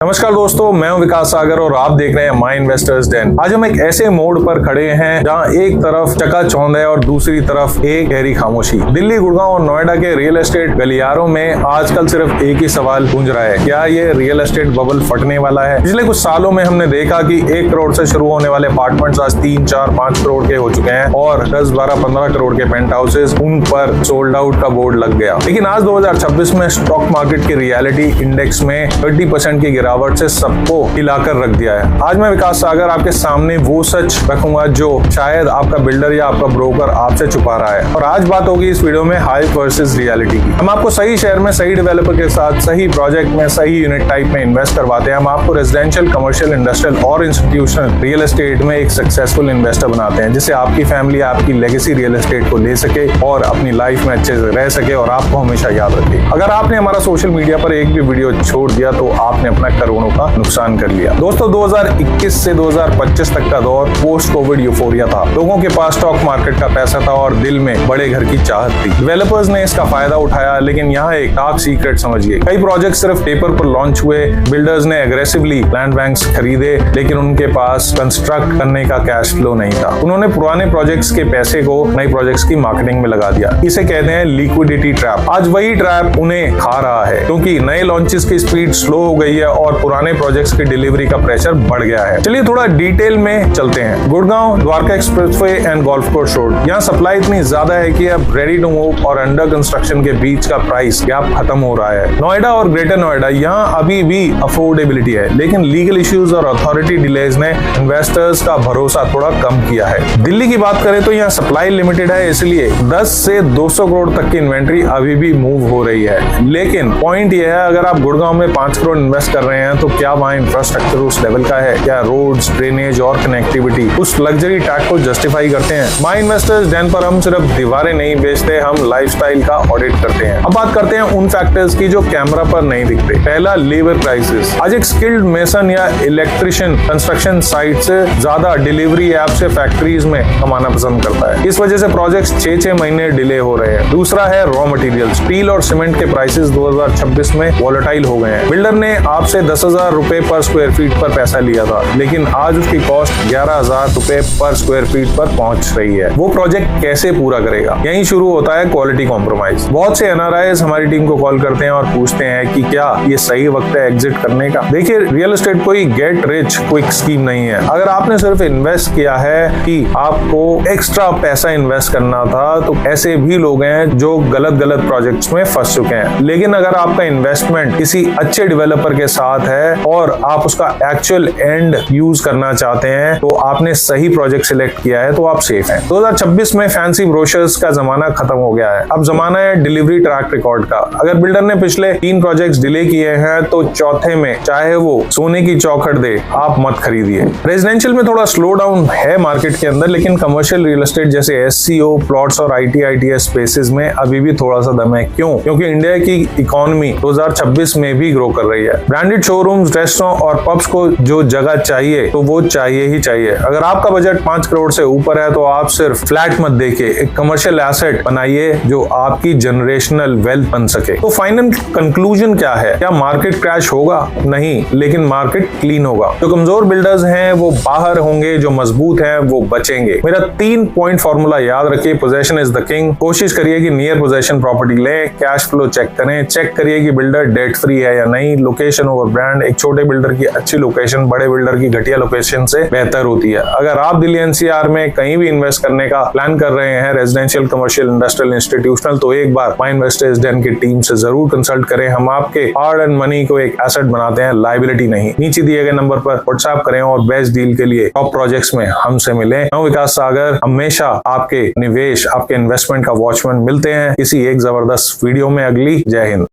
नमस्कार दोस्तों, मैं हूं विकास सागर और आप देख रहे हैं माई इन्वेस्टर्स den। आज हम एक ऐसे मोड़ पर खड़े हैं जहां एक तरफ चकाचौंध है और दूसरी तरफ एक गहरी खामोशी। दिल्ली, गुड़गांव और नोएडा के रियल एस्टेट गलियारों में आजकल सिर्फ एक ही सवाल गूंज रहा है, क्या ये रियल एस्टेट बबल फटने वाला है? पिछले कुछ सालों में हमने देखा कि 1 करोड़ से शुरू होने वाले अपार्टमेंट्स आज 3, 4, 5 करोड़ के हो चुके हैं और 10, 12, 15 करोड़ के पेंट हाउसेज, उन पर सोल्ड आउट का बोर्ड लग गया। लेकिन आज 2026 में स्टॉक मार्केट की रियलिटी इंडेक्स में 30% की गिरावट से सबको हिलाकर रख दिया है। आज मैं विकास सागर आपके सामने वो सच रखूंगा जो शायद आपका बिल्डर या आपका ब्रोकर आपसे छुपा रहा है। और आज बात होगी इस वीडियो में हाइप वर्सेस रियलिटी की। हम आपको सही शहर में सही डेवलपर के साथ सही प्रोजेक्ट में सही यूनिट टाइप में इन्वेस्ट करवाते हैं। हम आपको रेजिडेंशियल, कमर्शियल, इंडस्ट्रियल और इंस्टीट्यूशनल रियल एस्टेट में एक सक्सेसफुल इन्वेस्टर बनाते हैं, जिससे आपकी फैमिली आपकी लेगेसी रियल एस्टेट को ले सके और अपनी लाइफ में अच्छे से रह सके और आपको हमेशा याद रखे। अगर आपने हमारा सोशल मीडिया पर एक भी वीडियो छोड़ दिया तो आपने अपना करोड़ों का नुकसान कर लिया। दोस्तों, 2021 से 2025 तक का दौर पोस्ट कोविड यूफोरिया था। लोगों के पास स्टॉक मार्केट का पैसा था और दिल में बड़े घर की चाहत थी। डेवलपर्स ने इसका फायदा उठाया, लेकिन यहाँ एक डार्क सीक्रेट समझिए। कई प्रोजेक्ट सिर्फ पेपर पर लॉन्च हुए, बिल्डर्स ने एग्रेसिवली लैंड बैंक्स खरीदे, लेकिन उनके पास कंस्ट्रक्ट करने का कैश फ्लो नहीं था। उन्होंने पुराने प्रोजेक्ट्स के पैसे को नई प्रोजेक्ट्स की मार्केटिंग में लगा दिया। इसे कहते हैं लिक्विडिटी ट्रैप। आज वही ट्रैप उन्हें खा रहा है, क्योंकि नए लॉन्चेस की स्पीड स्लो हो गई है और पुराने प्रोजेक्ट्स की डिलीवरी का प्रेशर बढ़ गया है। चलिए थोड़ा डिटेल में चलते हैं। Gurgaon Dwarka expressway and golf course road, यहाँ सप्लाई इतनी ज्यादा है कि अब रेडी टू मूव और अंडर कंस्ट्रक्शन के बीच का प्राइस गैप खत्म हो रहा है। नोएडा और ग्रेटर नोएडा, यहाँ अभी भी अफोर्डेबिलिटी है, लेकिन लीगल इश्यूज और अथॉरिटी डिलेज ने इन्वेस्टर्स का भरोसा थोड़ा कम किया है। दिल्ली की बात करें तो यहाँ सप्लाई लिमिटेड है, इसलिए 10 से 200 करोड़ तक की इन्वेंट्री अभी भी मूव हो रही है। लेकिन पॉइंट यह है, अगर आप गुड़गांव में 5 करोड़ इन्वेस्ट कर रहे हैं तो क्या वहाँ इंफ्रास्ट्रक्चर उस लेवल का है? क्या रोड्स, ड्रेनेज और कनेक्टिविटी उस लग्जरी टैग को जस्टिफाई करते हैं? माई इन्वेस्टर्स den पर हम सिर्फ दीवारें नहीं बेचते, हम लाइफस्टाइल का ऑडिट करते हैं। अब बात करते हैं उन फैक्टर्स की जो कैमरा पर नहीं दिखते। पहला, लेबर प्राइसेस। आज एक स्किल्ड मेसन या इलेक्ट्रिशियन कंस्ट्रक्शन साइट से ज्यादा डिलीवरी ऐप से फैक्ट्रीज में कमाना पसंद करता है। इस वजह से प्रोजेक्ट्स 6-6 महीने डिले हो रहे हैं। दूसरा है रॉ मटेरियल। स्टील और सीमेंट के प्राइसेस 2026 में वॉलेटाइल हो गए हैं। बिल्डर ने आपसे 10,000 रुपए पर स्क्वायर फीट पर पैसा लिया था, लेकिन आज उसकी कॉस्ट 11,000 रुपए पर स्क्वायर फीट पर पहुंच रही है। वो प्रोजेक्ट कैसे पूरा करेगा? यहीं शुरू होता है क्वालिटी कॉम्प्रोमाइज। बहुत से एनआरआईज हमारी टीम को कॉल करते हैं और पूछते हैं कि क्या ये सही वक्त है एग्जिट करने का। देखिए, रियल एस्टेट कोई गेट रिच क्विक स्कीम नहीं है। अगर आपने सिर्फ इन्वेस्ट किया है कि आपको एक्स्ट्रा पैसा इन्वेस्ट करना था, तो ऐसे भी लोग हैं जो गलत प्रोजेक्ट्स में फंस चुके हैं। लेकिन अगर आपका इन्वेस्टमेंट किसी अच्छे डेवलपर के साथ है और आप उसका एक्चुअल एंड यूज करना चाहते हैं, तो आपने सही प्रोजेक्ट सिलेक्ट किया है, तो आप सेफ हैं। 2026 में फैंसी ब्रोशर्स का जमाना खत्म हो गया है। अब जमाना है डिलीवरी ट्रैक रिकॉर्ड का। अगर बिल्डर ने पिछले 3 प्रोजेक्ट्स डिले किए हैं, तो चौथे में चाहे वो सोने की चौखट दे, आप मत खरीदिए। रेजिडेंशियल में थोड़ा स्लो डाउन है मार्केट के अंदर, लेकिन कमर्शियल रियल एस्टेट जैसे एससीओ प्लॉट्स और आईटीआईटीएस स्पेसेस में अभी भी थोड़ा सा दम है। क्यों? क्योंकि इंडिया की इकोनॉमी 2026 में भी ग्रो कर रही है। ब्रांडेड शोरूम्स, रेस्टोरेंट और पब्स को जो जगह चाहिए तो वो चाहिए ही चाहिए। अगर आपका बजट 5 करोड़ से ऊपर है, तो आप सिर्फ फ्लैट मत देखिए, एक कमर्शियल एसेट बनाइए जो आपकी जनरेशनल वेल्थ बन सके। तो फाइनल कंक्लूजन क्या है? क्या मार्केट क्रैश होगा? नहीं, लेकिन मार्केट क्लीन होगा। जो कमजोर बिल्डर्स हैं वो बाहर होंगे, जो मजबूत हैं वो बचेंगे। मेरा 3 पॉइंट फॉर्मूला याद रखिए। Possession is the king. कोशिश करिए कि नियर पोजेशन प्रॉपर्टी लें, कैश फ्लो चेक करें, चेक करिए कि बिल्डर डेट फ्री है या नहीं। Location over brand. एक छोटे बिल्डर की अच्छी लोकेशन बड़े बिल्डर की घटिया लोकेशन से बेहतर होती है। अगर आप दिल्ली एनसीआर में कहीं भी इन्वेस्ट करने का प्लान कर रहे हैं, रेजिडेंशियल, कमर्शियल, इंडस्ट्रियल, इंस्टीट्यूशनल, तो एक बार माई इन्वेस्टर्स den की टीम से जरूर कंसल्ट करें। हम आपके हार्ड एंड मनी को एक एसेट बनाते हैं, लायबिलिटी नहीं। नीचे दिए गए नंबर पर व्हाट्सएप करें और बेस्ट डील के लिए टॉप प्रोजेक्ट्स में हमसे मिलें। मैं विकास सागर, हमेशा आपके निवेश, आपके इन्वेस्टमेंट का वॉचमैन। मिलते हैं किसी एक जबरदस्त वीडियो में अगली। जय हिंद।